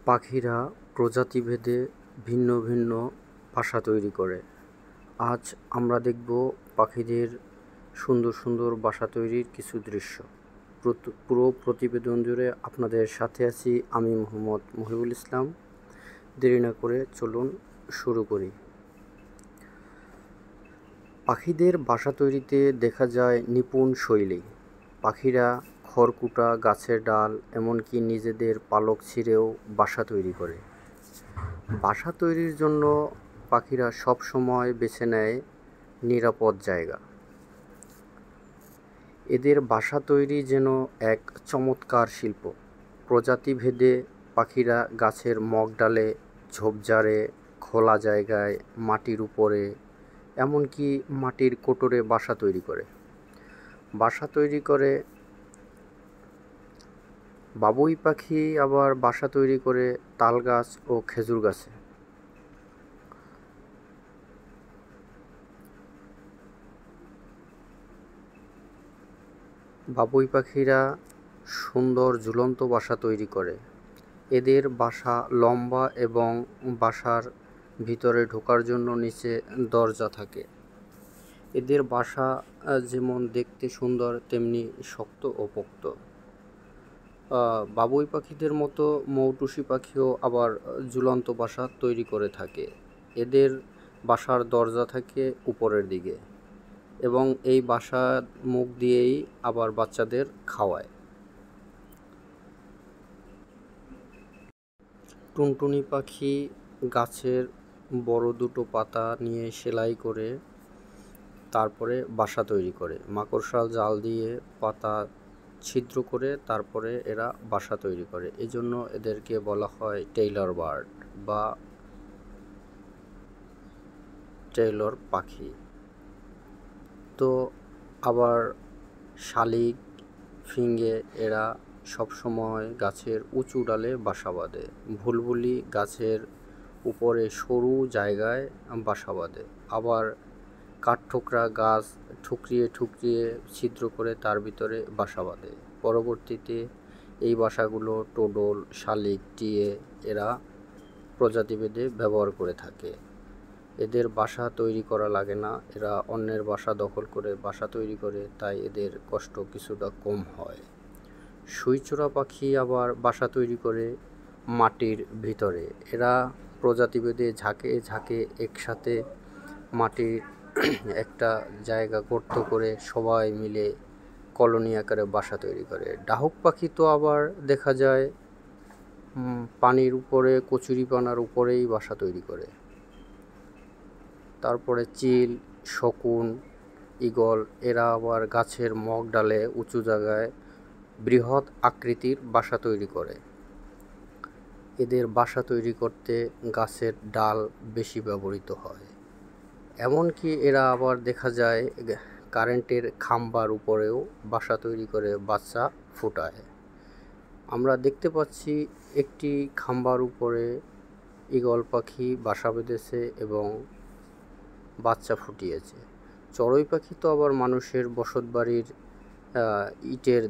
পাখিরা প্রজাতিভেদে ভিন্ন ভিন্ন বাসা তৈরি করে। আজ আমরা দেখব পাখিদের সুন্দর সুন্দর বাসা তৈরির কিছু দৃশ্য। পুরো প্রতিবেদন জুড়ে আপনাদের সাথে আছি আমি মোহাম্মদ মহিবুল ইসলাম। দেরি না করে চলুন শুরু করি। পাখিদের বাসা তৈরিতে দেখা যায় নিপুণ শৈলী। পাখিরা খড়কুটা, গাছের ডাল, এমনকি নিজেদের পালক ছিঁড়েও বাসা তৈরি করে। বাসা তৈরির জন্য পাখিরা সব সময় বেছে নেয় নিরাপদ জায়গা। এদের বাসা তৈরি যেন এক চমৎকার শিল্প। প্রজাতিভেদে পাখিরা গাছের মগডালে, ঝোপঝাড়ে, খোলা জায়গায়, মাটির উপরে, এমনকি মাটির কোটরে বাসা তৈরি করে। বাবুই পাখি আবার বাসা তৈরি করে তাল গাছ ও খেজুর গাছে। বাবুই পাখিরা সুন্দর ঝুলন্ত বাসা তৈরি করে। এদের বাসা লম্বা এবং বাসার ভিতরে ঢোকার জন্য নিচে দরজা থাকে। এদের বাসা যেমন দেখতে সুন্দর, তেমনি শক্ত ও পোক্ত। বাবুই পাখিদের মতো মৌটুসি পাখিও আবার ঝুলন্ত বাসা তৈরি করে থাকে। এদের বাসার দরজা থাকে উপরের দিকে এবং এই বাসার মুখ দিয়েই আবার বাচ্চাদের খাওয়ায়। টুনটুনি পাখি গাছের বড় দুটো পাতা নিয়ে সেলাই করে তারপরে বাসা তৈরি করে। মাকড়সার জাল দিয়ে পাতা ছিদ্র করে তারপরে এরা বাসা তৈরি করে। এজন্য এদেরকে বলা হয় টেইলর বার্ড বা টেইলর পাখি। তো আবার শালিক, ফিঙে এরা সবসময় গাছের উঁচু ডালে বাসা বাঁধে। বুলবুলি গাছের উপরে সরু জায়গায় বাসা বাঁধে। আবার কাঠঠোকরা গাছ ঠুকরিয়ে ঠুকরিয়ে ছিদ্র করে তার ভিতরে বাসা বাঁধে। পরবর্তীতে এই বাসাগুলো টোডল, শালিক, টিয়ে এরা প্রজাতিভেদে ব্যবহার করে থাকে। এদের বাসা তৈরি করা লাগে না, এরা অন্যের বাসা দখল করে বাসা তৈরি করে, তাই এদের কষ্ট কিছুটা কম হয়। সুইচোরা পাখি আবার বাসা তৈরি করে মাটির ভিতরে। এরা প্রজাতিভেদে ঝাঁকে ঝাঁকে একসাথে মাটির একটা জায়গা গর্ত করে সবাই মিলে কলোনি আকারে বাসা তৈরি করে। ডাহুক পাখি তো আবার দেখা যায় পানির উপরে, কচুরিপানার উপরেই বাসা তৈরি করে। তারপরে চিল, শকুন, ঈগল এরা আবার গাছের মগডালে উঁচু জায়গায় বৃহৎ আকৃতির বাসা তৈরি করে। এদের বাসা তৈরি করতে গাছের ডাল বেশি ব্যবহৃত হয়। এমনকি এরা আবার দেখা যায় কারেন্টের খাম্বার উপরেও বাসা তৈরি করে বাচ্চা ফোটায়। আমরা দেখতে পাচ্ছি একটি খাম্বার উপরে ঈগল পাখি বাসা বেঁধেছে এবং বাচ্চা ফুটিয়েছে। চড়ুই পাখি তো আবার মানুষের বসতবাড়ির ইটের